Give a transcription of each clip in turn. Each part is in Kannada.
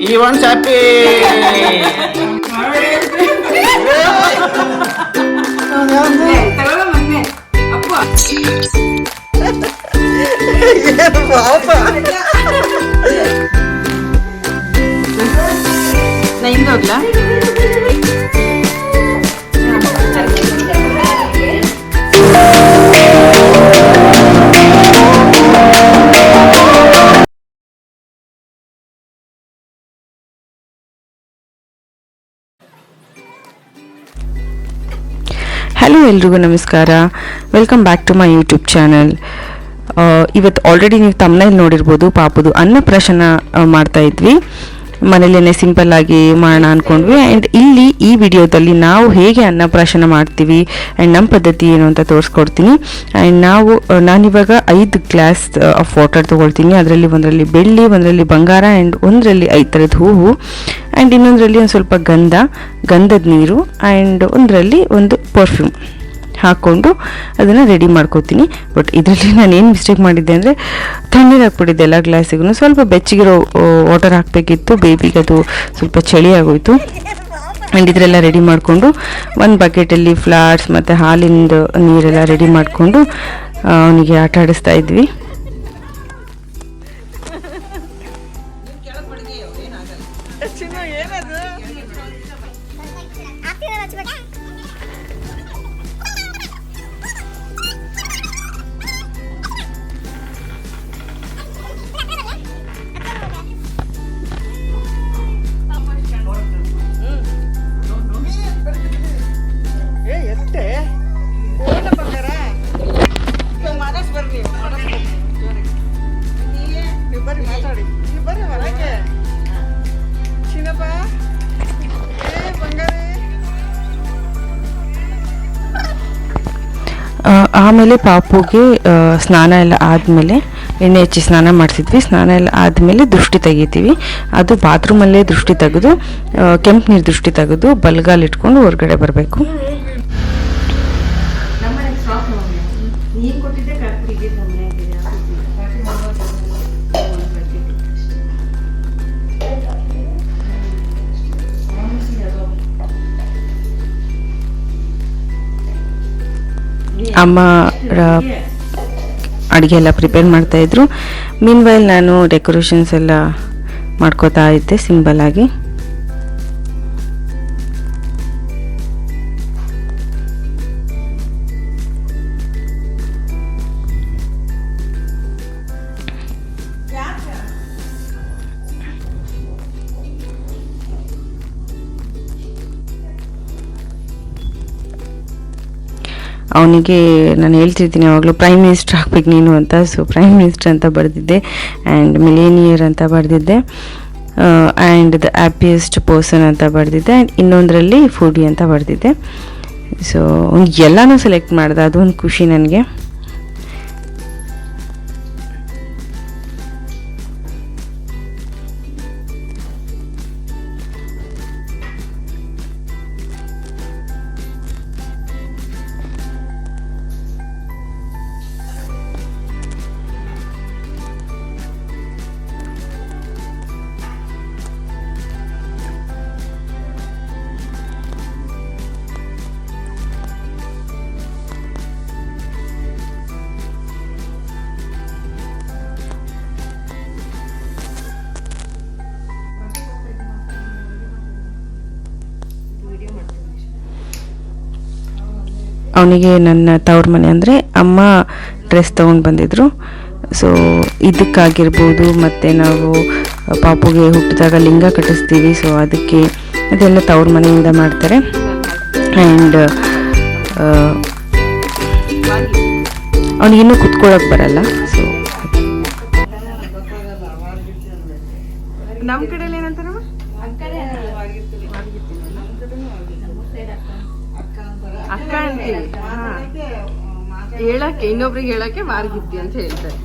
He wants happy. ಹಲೋ ಎಲ್ರಿಗೂ ನಮಸ್ಕಾರ, welcome back to my YouTube channel. ಇವತ್ತು ಆಲ್ರೆಡಿ ನೀವು ತಮ್ಮನೇಲಿ ನೋಡಿರ್ಬೋದು, ಪಾಪದು ಅನ್ನಪ್ರಾಶನ ಮಾಡ್ತಾ ಇದ್ವಿ. ಮನೇಲೇ ಸಿಂಪಲ್ ಆಗಿ ಮಾಡೋಣ ಅಂದ್ಕೊಂಡ್ವಿ. ಆ್ಯಂಡ್ ಇಲ್ಲಿ ಈ ವಿಡಿಯೋದಲ್ಲಿ ನಾವು ಹೇಗೆ ಅನ್ನಪ್ರಾಶನ ಮಾಡ್ತೀವಿ ಆ್ಯಂಡ್ ನಮ್ಮ ಪದ್ಧತಿ ಏನು ಅಂತ ತೋರಿಸ್ಕೊಡ್ತೀನಿ. ಆ್ಯಂಡ್ ನಾನಿವಾಗ 5 ಗ್ಲಾಸ್ ಆಫ್ ವಾಟರ್ ತೊಗೊಳ್ತೀನಿ. ಅದರಲ್ಲಿ ಒಂದರಲ್ಲಿ ಬೆಳ್ಳಿ, ಒಂದರಲ್ಲಿ ಬಂಗಾರ ಆ್ಯಂಡ್ ಒಂದರಲ್ಲಿ 5 ಥರದ ಹೂವು ಆ್ಯಂಡ್ ಇನ್ನೊಂದರಲ್ಲಿ ಒಂದು ಸ್ವಲ್ಪ ಗಂಧದ ನೀರು ಆ್ಯಂಡ್ ಒಂದರಲ್ಲಿ ಒಂದು ಪರ್ಫ್ಯೂಮ್ ಹಾಕ್ಕೊಂಡು ಅದನ್ನು ರೆಡಿ ಮಾಡ್ಕೋತೀನಿ. ಬಟ್ ಇದರಲ್ಲಿ ನಾನು ಏನು ಮಿಸ್ಟೇಕ್ ಮಾಡಿದ್ದೆ ಅಂದರೆ ತಣ್ಣೀರು ಹಾಕ್ಬಿಟ್ಟಿದ್ದೆ ಎಲ್ಲ ಗ್ಲಾಸಿಗೂ. ಸ್ವಲ್ಪ ಬೆಚ್ಚಗಿರೋ ವಾಟರ್ ಹಾಕಬೇಕಿತ್ತು, ಬೇಬಿಗೆ ಅದು ಸ್ವಲ್ಪ ಚಳಿ ಆಗೋಯಿತು. ಆ್ಯಂಡ್ ಇದರೆಲ್ಲ ರೆಡಿ ಮಾಡಿಕೊಂಡು ಒಂದು ಬಕೆಟಲ್ಲಿ ಫ್ಲಾರ್ಸ್ ಮತ್ತು ಹಾಲಿಂದ ನೀರೆಲ್ಲ ರೆಡಿ ಮಾಡಿಕೊಂಡು ಅವನಿಗೆ ಆಟ ಆಡಿಸ್ತಾ ಇದ್ವಿ. ಆಮೇಲೆ ಪಾಪುಗೆ ಸ್ನಾನ ಎಲ್ಲ ಆದಮೇಲೆ ಎಣ್ಣೆ ಹಚ್ಚಿ ಸ್ನಾನ ಮಾಡಿಸಿದ್ವಿ. ಸ್ನಾನ ಎಲ್ಲ ಆದಮೇಲೆ ದೃಷ್ಟಿ ತೆಗಿತೀವಿ. ಅದು ಬಾತ್ರೂಮಲ್ಲೇ ದೃಷ್ಟಿ ತೆಗೆದು, ಕೆಂಪು ನೀರು ದೃಷ್ಟಿ ತೆಗೆದು ಬಲ್ಗಾಲ್ ಇಟ್ಕೊಂಡು ಹೊರಗಡೆ ಬರಬೇಕು. ಅಮ್ಮ ಅಡುಗೆ ಎಲ್ಲ ಪ್ರಿಪೇರ್ ಮಾಡ್ತಾಯಿದ್ರು. ಮೀನ್ವೈಲ್ ನಾನು ಡೆಕೋರೇಷನ್ಸ್ ಎಲ್ಲ ಮಾಡ್ಕೋತಾ ಇದ್ದೆ ಸಿಂಪಲ್ಲಾಗಿ. ಅವನಿಗೆ ನಾನು ಹೇಳ್ತಿರ್ತೀನಿ ಯಾವಾಗಲೂ ಪ್ರೈಮ್ ಮಿನಿಸ್ಟರ್ ಆಗಬೇಕು ನೀನು ಅಂತ. ಸೊ ಪ್ರೈಮ್ ಮಿನಿಸ್ಟರ್ ಅಂತ ಬರೆದಿದ್ದೆ ಆ್ಯಂಡ್ ಮಿಲೇನಿಯರ್ ಅಂತ ಬರೆದಿದ್ದೆ ಆ್ಯಂಡ್ ದ ಹ್ಯಾಪಿಯೆಸ್ಟ್ ಪರ್ಸನ್ ಅಂತ ಬರೆದಿದ್ದೆ ಆ್ಯಂಡ್ ಇನ್ನೊಂದರಲ್ಲಿ ಫುಡಿ ಅಂತ ಬರೆದಿದ್ದೆ. ಸೊ ಎಲ್ಲನೂ ಸೆಲೆಕ್ಟ್ ಮಾಡಿದೆ, ಅದೊಂದು ಖುಷಿ ನನಗೆ. ಅವನಿಗೆ ನನ್ನ ತವ್ರ ಮನೆ ಅಂದರೆ ಅಮ್ಮ ಡ್ರೆಸ್ ತೊಗೊಂಡು ಬಂದಿದ್ದರು. ಸೊ ಇದಕ್ಕಾಗಿರ್ಬೋದು, ಮತ್ತು ನಾವು ಪಾಪುಗೆ ಹುಟ್ಟಿದಾಗ ಲಿಂಗ ಕಟ್ಟಿಸ್ತೀವಿ, ಸೊ ಅದಕ್ಕೆ ಅದೆಲ್ಲ ತವ್ರ ಮನೆಯಿಂದ ಮಾಡ್ತಾರೆ. ಆ್ಯಂಡ್ ಅವನಿಗಿನ್ನೂ ಕುತ್ಕೊಳ್ಳೋಕೆ ಬರಲ್ಲ. ಸೊ ನಮ್ಮ ಕಡೆಯಲ್ಲಿ ಏನಂತಾರೆ ಅಕ್ಕ ಅಂತೀವಿ. ಹೇಳಕ್ಕೆ ಇನ್ನೊಬ್ರಿಗೆ ಹೇಳಕ್ಕೆ ವಾರ್ಗಿತ್ತಿ ಅಂತ ಹೇಳ್ತಾರೆ.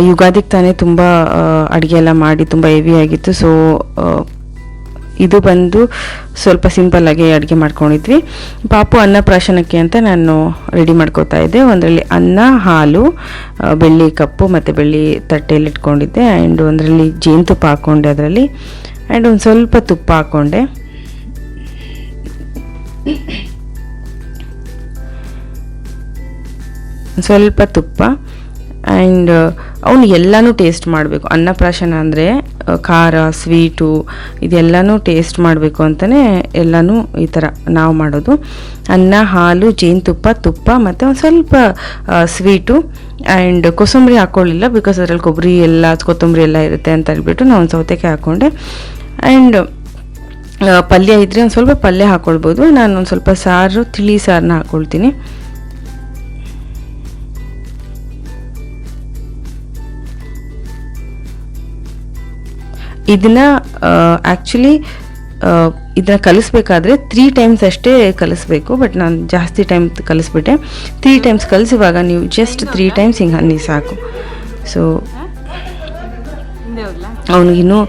ಯುಗಾದಿಗೆ ತಾನೇ ತುಂಬ ಅಡುಗೆ ಎಲ್ಲ ಮಾಡಿ ತುಂಬ ಹೆವಿ ಆಗಿತ್ತು. ಸೊ ಇದು ಬಂದು ಸ್ವಲ್ಪ ಸಿಂಪಲ್ಲಾಗಿ ಅಡುಗೆ ಮಾಡ್ಕೊಂಡಿದ್ವಿ. ಪಾಪು ಅನ್ನಪ್ರಾಶನಕ್ಕೆ ಅಂತ ನಾನು ರೆಡಿ ಮಾಡ್ಕೋತಾ ಇದ್ದೆ. ಒಂದರಲ್ಲಿ ಅನ್ನ, ಹಾಲು, ಬೆಳ್ಳಿ ಕಪ್ಪು ಮತ್ತು ಬೆಳ್ಳಿ ತಟ್ಟೆಯಲ್ಲಿ ಇಟ್ಕೊಂಡಿದ್ದೆ. ಆ್ಯಂಡ್ ಒಂದರಲ್ಲಿ ಜೇನುತುಪ್ಪ ಹಾಕ್ಕೊಂಡೆ, ಅದರಲ್ಲಿ ಆ್ಯಂಡ್ ಒಂದು ಸ್ವಲ್ಪ ತುಪ್ಪ ಹಾಕ್ಕೊಂಡೆ. ಸ್ವಲ್ಪ ತುಪ್ಪ ಆ್ಯಂಡ್ ಅವನು ಎಲ್ಲನೂ ಟೇಸ್ಟ್ ಮಾಡಬೇಕು. ಅನ್ನಪ್ರಾಶನ ಅಂದರೆ ಖಾರ, ಸ್ವೀಟು ಇದೆಲ್ಲನೂ ಟೇಸ್ಟ್ ಮಾಡಬೇಕು ಅಂತಲೇ ಎಲ್ಲನೂ ಈ ಥರ ನಾವು ಮಾಡೋದು. ಅನ್ನ, ಹಾಲು, ಜೇನುತುಪ್ಪ, ತುಪ್ಪ ಮತ್ತು ಒಂದು ಸ್ವಲ್ಪ ಸ್ವೀಟು ಆ್ಯಂಡ್ ಕೊತ್ತಂಬರಿ ಹಾಕ್ಕೊಳ್ಳಿಲ್ಲ, ಬಿಕಾಸ್ ಅದರಲ್ಲಿ ಕೊಬ್ಬರಿ ಎಲ್ಲ ಕೊತ್ತಂಬರಿ ಎಲ್ಲ ಇರುತ್ತೆ ಅಂತ ಹೇಳ್ಬಿಟ್ಟು ನಾನು ಒಂದು ಸೌತೆಕಾಯಿ ಹಾಕ್ಕೊಂಡೆ. ಆ್ಯಂಡ್ ಪಲ್ಯ ಇದ್ದರೆ ಒಂದು ಸ್ವಲ್ಪ ಪಲ್ಯ ಹಾಕ್ಕೊಳ್ಬೋದು. ನಾನು ಒಂದು ಸ್ವಲ್ಪ ಸಾರು, ತಿಳಿ ಸಾರನ್ನ ಹಾಕ್ಕೊಳ್ತೀನಿ. ಇದನ್ನು ಆ್ಯಕ್ಚುಲಿ ಇದನ್ನು ಕಲಿಸ್ಬೇಕಾದ್ರೆ 3 ಟೈಮ್ಸ್ ಅಷ್ಟೇ ಕಲಿಸ್ಬೇಕು, ಬಟ್ ನಾನು ಜಾಸ್ತಿ ಟೈಮ್ ಕಲಿಸ್ಬಿಟ್ಟೆ. 3 ಟೈಮ್ಸ್ ಕಲಿಸುವಾಗ ನೀವು ಜಸ್ಟ್ 3 ಟೈಮ್ಸ್ ಹಿಂಗೆ ಅನ್ನಿ ಸಾಕು. ಸೊ ಅವನಿಗಿನ್ನೂ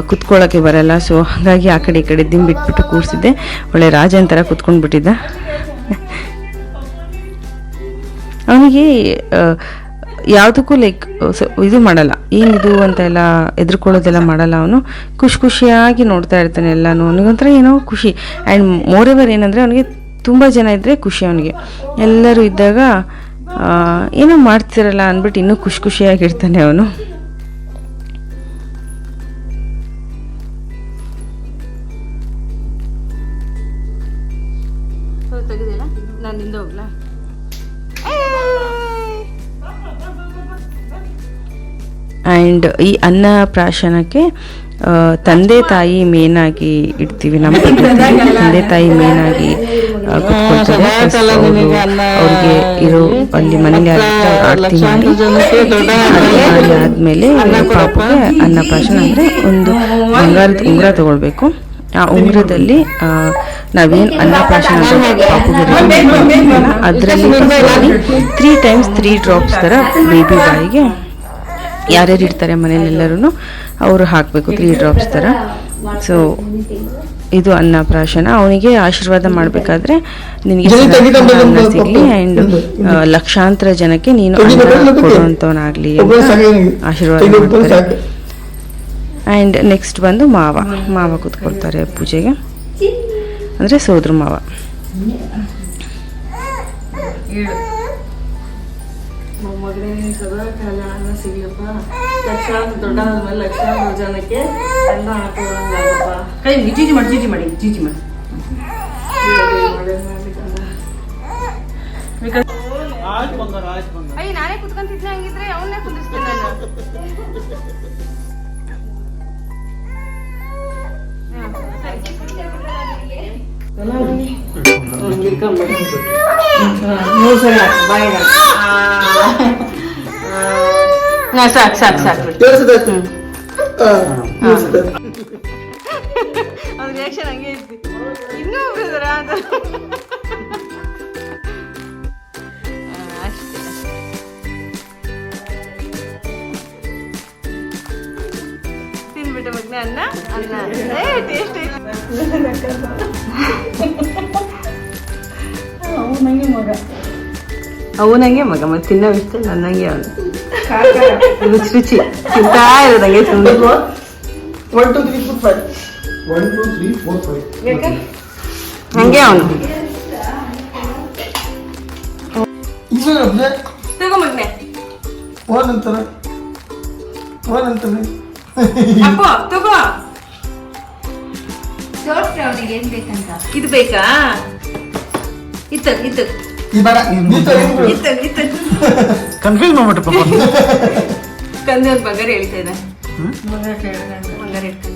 ಕುತ್ಕೊಳ್ಳೋಕ್ಕೆ ಬರಲ್ಲ. ಸೊ ಹಾಗಾಗಿ ಆ ಕಡೆ ಈ ಕಡೆ ಬಿಟ್ಬಿಟ್ಟು ಕೂರಿಸಿದ್ದೆ. ಒಳ್ಳೆ ರಾಜನ ಥರ ಕುತ್ಕೊಂಡ್ಬಿಟ್ಟಿದ್ದ. ಅವನಿಗೆ ಯಾವುದಕ್ಕೂ ಲೈಕ್ ಇದು ಮಾಡಲ್ಲ, ಏನಿದು ಅಂತೆಲ್ಲ ಎದುರ್ಕೊಳ್ಳೋದೆಲ್ಲ ಮಾಡಲ್ಲ. ಅವನು ಖುಷಿಯಾಗಿ ನೋಡ್ತಾ ಇರ್ತಾನೆ ಎಲ್ಲನೂ. ಅವನಿಗೊಂಥರ ಏನೋ ಖುಷಿ. ಆ್ಯಂಡ್ ಮೋರೆವರ್ ಏನಂದರೆ ಅವನಿಗೆ ತುಂಬ ಜನ ಇದ್ದರೆ ಖುಷಿ. ಅವನಿಗೆ ಎಲ್ಲರೂ ಇದ್ದಾಗ ಏನೋ ಮಾಡ್ತಿರಲ್ಲ ಅಂದ್ಬಿಟ್ಟು ಇನ್ನೂ ಖುಷಿಯಾಗಿರ್ತಾನೆ ಅವನು. ತೆಗೆದಿಲ್ಲ, ನಾನು ಹಿಂದೆ ಹೋಗ್ಲಾ? ಆ್ಯಂಡ್ ಈ ಅನ್ನಪ್ರಾಶನಕ್ಕೆ ತಂದೆ ತಾಯಿ ಮೇನಾಗಿ ಇಡ್ತೀವಿ. ನಮ್ಮ ತಂದೆ ತಾಯಿ ಮೇನಾಗಿ ಕುತ್ಕೊಳ್ತಾರೆ. ಅವ್ರಿಗೆ ಇರೋ ಅಲ್ಲಿ ಮನೇಲಿ ಆರತಿ ಮಾಡಿ ಆದಮೇಲೆ ಪಾಪುಗೆ ಅನ್ನಪ್ರಾಶನ ಅಂದರೆ ಒಂದು ಬಂಗಾರದ ಉಂಗುರ ತಗೊಳ್ಬೇಕು. ಆ ಉಂಗುರದಲ್ಲಿ ನಾವೇನು ಅನ್ನಪ್ರಾಶನ ಪಾಪುಗೆ ಅದರಲ್ಲಿ 3 ಟೈಮ್ಸ್ 3 ಡ್ರಾಪ್ಸ್ ಥರ ಬೇಬಿ ಬಾಯಿಗೆ ಯಾರ್ಯಾರು ಇರ್ತಾರೆ ಮನೇಲೆಲ್ಲರೂ ಅವರು ಹಾಕಬೇಕು 3 ಡ್ರಾಪ್ಸ್ ಥರ. ಸೊ ಇದು ಅನ್ನಪ್ರಾಶನ. ಅವನಿಗೆ ಆಶೀರ್ವಾದ ಮಾಡಬೇಕಾದ್ರೆ ನಿನಗೆ ಅನ್ನ ಸಿಗಲಿ ಆ್ಯಂಡ್ ಲಕ್ಷಾಂತರ ಜನಕ್ಕೆ ನೀನು ಅನ್ನ ಕೊಡುವಂಥವನಾಗಲಿ ಅಂತ ಆಶೀರ್ವಾದ ಮಾಡ್ತಾರೆ. ಆ್ಯಂಡ್ ನೆಕ್ಸ್ಟ್ ಬಂದು ಮಾವ ಕೂತ್ಕೊಳ್ತಾರೆ ಪೂಜೆಗೆ, ಅಂದರೆ ಸೋದ್ರ ಮಾವ. ಮಗನೇ ಸದಾ ಕಾಲ ಅನ್ನ ಸಿಗ್ಲಪ್ಪ, ಲಕ್ಷಾಂತರ ದೊಡ್ಡ ಲಕ್ಷಾಂತರ ಜನಕ್ಕೆ ಅನ್ನ ಹಾಕೋಂಗಪ್ಪ. ಕೈ ಜೀಜಿ ಮಾಡಿ ನಾನೇ ಕುತ್ಕೊಂತಿದ್ದೆ. ಹಂಗಿದ್ರೆ ಅವನ್ನೇ ಕುಂದಿಸ್ತೇನೆ ನಾನು. ಸಾಕು ಅವ್ರ ರಿಯಾಕ್ಷನ್ ಹಂಗೆ ಇತ್ತು. ಇನ್ನೂ ಒಬ್ರು ಅಷ್ಟೇ. ತಿನ್ಬಿಟ್ಟೆ ಮಗ್ನೆ ಅನ್ನ ಟೇಸ್ಟ್ ಅವನಂಗೆ ಮಗ ಮತ್ತೆ ತಿನ್ನೋ ಇಷ್ಟ ನನ್ನಂಗೆ ಅವನು ರುಚಿ ತಿಂತಾ ಇರೋದಂಗೆ ಸುಮ್ಮನೆ. 1 2 3 4 5 1 2 3 4 5 ಹಂಗೆ ಅವನು ತಗೋ ಮಗ್ನೆ ಅಂತಾನೆ ಅಪ್ಪ ತಗೋ. ಏನ್ ಬೇಕಂತ ಇದು ಬೇಕಾ? ಇತ್ತು ಕನ್ಫ್ಯೂಸ್ ಮಾಡ್ಬಿಟ್ಟು ಪಾಪ ಕಂದ ಬಂಗಾರ ಹೇಳ್ತಾ ಇದ್ದ.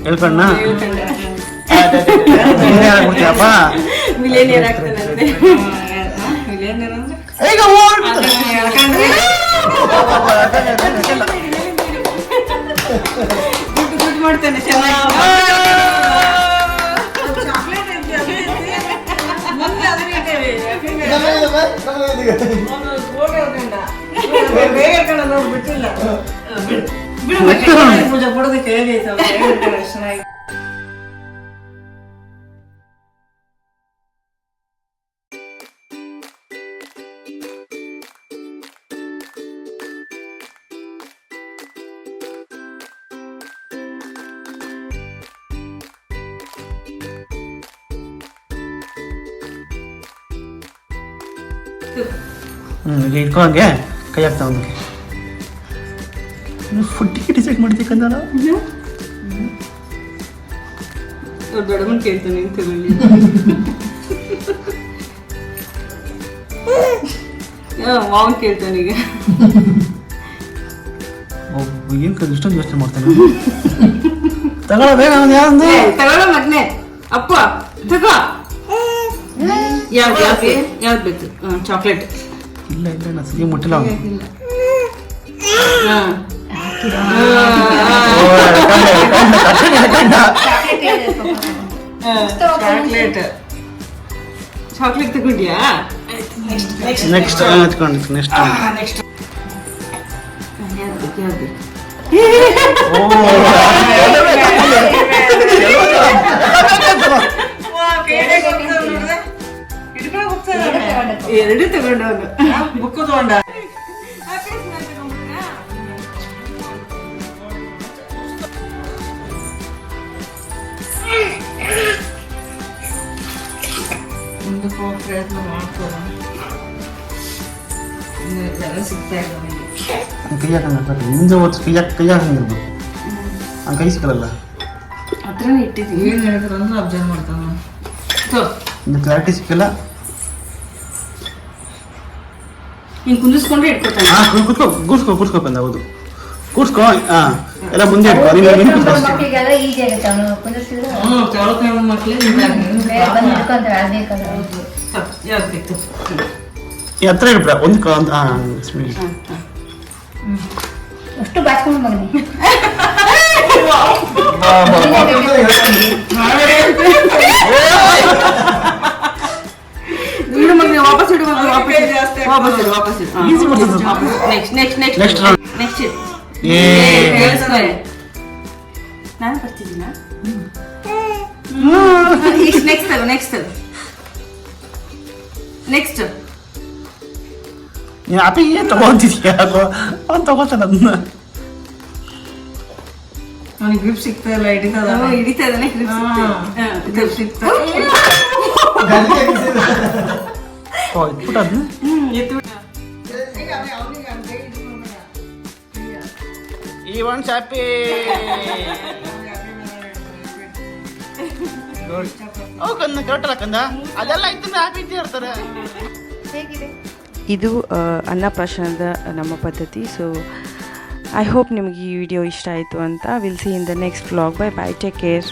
ಹೇಳ್ಕಣ್ಣ ಮಿಲೇನಿಯರ್ ಆಗ್ತಾನಂತೆ. ಮಿಲೇನಿಯರ್ ಅಂದ್ರೆ ದುಡ್ಡು ಮಾಡ್ತಾನೆ ಚೆನ್ನಾಗಿ. ಬಿಟ್ಟಿಲ್ಲ ಪೂಜೆ ಕೊಡೋದಕ್ಕೆ ಹೇಗೆ ಚೆನ್ನಾಗಿ ಇಟ್ಕೊಳಂಗೆ ಕೈ ಹಾಕ್ತಾ ಅವನಿಗೆ ಫುಡ್ಡಿಗೆ ಡಿಸೈಡ್ ಮಾಡ್ಬೇಕಂದ ದೊಡ್ಡಮನ್ ಕೇಳ್ತಾನೆ ನೀನು ತಗೊಳ್ಳಿ ಮಾವನ್ ಕೇಳ್ತಾನೆ ಈಗ ಏನು ಇಷ್ಟೊಂದು ಯೋಚನೆ ಮಾಡ್ತಾನೆ ತಗೊಳ್ಳ ಬೇಗ ಅವನು ಯಾರಂದು ತಗೊಳ್ಳೋ ಮಗ್ನೆ ಅಪ್ಪ ತಗೋ ಯಾವ್ದು ಬೇಕು ಚಾಕ್ಲೇಟ್ ಇಲ್ಲ ಇಲ್ಲ ನಾ ಸರಿ ಮುಟ್ಟಿಲ್ಲ ಅವನು ಚಾಕ್ಲೇಟ್ ಚಾಕ್ಲೇಟ್ ತಗೊಂಡ್ಯಾ ನೆಕ್ಸ್ಟ್ ಹಚ್ಕೊಂಡು ನೆಕ್ಸ್ಟ್ ಎರಡು ತಗೊಂಡವನು ಬುಕ್ ತಗೊಂಡ ಮುಂದಕ್ಕೆ ಹೋಗೋ ಪ್ರಯತ್ನ ಮಾಡ್ಕೋಣ ಜನ ಸಿಗ್ತಾ ಇಲ್ಲ ನನಗೆ ಕೈ ಹಾಕಂಗ ಮುಂದೆ ಓದಿಸ್ ಕೈ ಹಾಕಂಗಿರ್ಬೇಕು ಆ ಕೈ ಸಿಕ್ಕಲ್ಲ ಹತ್ರನೇ ಇಟ್ಟಿದ್ದೀನಿ ಏನು ಹೇಳಿದ್ರು ಅಂದ್ರೆ ಅಬ್ಸರ್ವ್ ಮಾಡ್ತಾನ ಇನ್ನು ಕ್ಲಾರಿಟಿ ಸಿಕ್ಕಿಲ್ಲ ಹಿಂಗೆ ಕುಂದಿಸ್ಕೊಂಡ್ರೆ ಇಟ್ಕೊತಾನೆ ಹಾಂ ಕೂರ್ಸ್ಕೊ ಬಂದ ಹೌದು ಕೂರ್ಸ್ಕೊ ಹಾಂ ಎಲ್ಲ ಮುಂದೆ ಇಟ್ಕೊ ಮಕ್ಕಳಿಗೆಲ್ಲ ಈಜಿ ಆಗುತ್ತೆ ಅವನು ಕುಂದಿರ್ಸಿದ್ರೆ ಚೌಳಕಾಯಿ ಮಕ್ಕಳೇ ಬಂದು ಹಿಡ್ಕೊಂತಾರೆ ಆಗ್ಬೇಕಲ್ಲ ಯಾವ್ದು ಬೇಕು ಈ ಹತ್ರ ಇಡ್ಬಿಡ ಒಂದು ಹಾಂ ಅಷ್ಟು ಬಾಚ್ಕೊಂಡು ಮಗನಿ ಇಡು ಮಗ ವಾಪಸ್ ಇಡು ಮಗ ವಾಪಸ್ ಇಡು ನೆಕ್ಸ್ಟ್ ನಾನು ಬರ್ತಿದ್ದೀನ ನೆಕ್ಸ್ಟ್ ನೀನು ಅಪ್ಪ ಏನು ತಗೊಂತಿದ್ಯಾ ಅವ್ನು ತಗೋತಾನ ಅದನ್ನ ಅವನಿಗೆ ಗ್ರಿಪ್ ಸಿಗ್ತಾ ಇಲ್ಲ ಹಿಡಿತಾ ಇದ್ದಾನೆ ಗ್ರಿಪ್ ಸಿಗ್ತಾ ಇಟ್ಬಿಟ್ಟು ಅದನ್ನ ಈ ಒಂದು ಚಾಪಿ ಕಂದ ಕರೆಕ್ಟಲ್ಲ ಕಂದ ಅದೆಲ್ಲ ಇತ್ತು ಹ್ಯಾಪಿ ಇರ್ತಾರೆ ಇದು ಅನ್ನಪ್ರಾಶನದ ನಮ್ಮ ಪದ್ಧತಿ. ಸೊ ಐ ಹೋಪ್ ನಿಮಗೆ ಈ ವಿಡಿಯೋ ಇಷ್ಟ ಆಯಿತು ಅಂತ. Will see in the next vlog. Bye take care.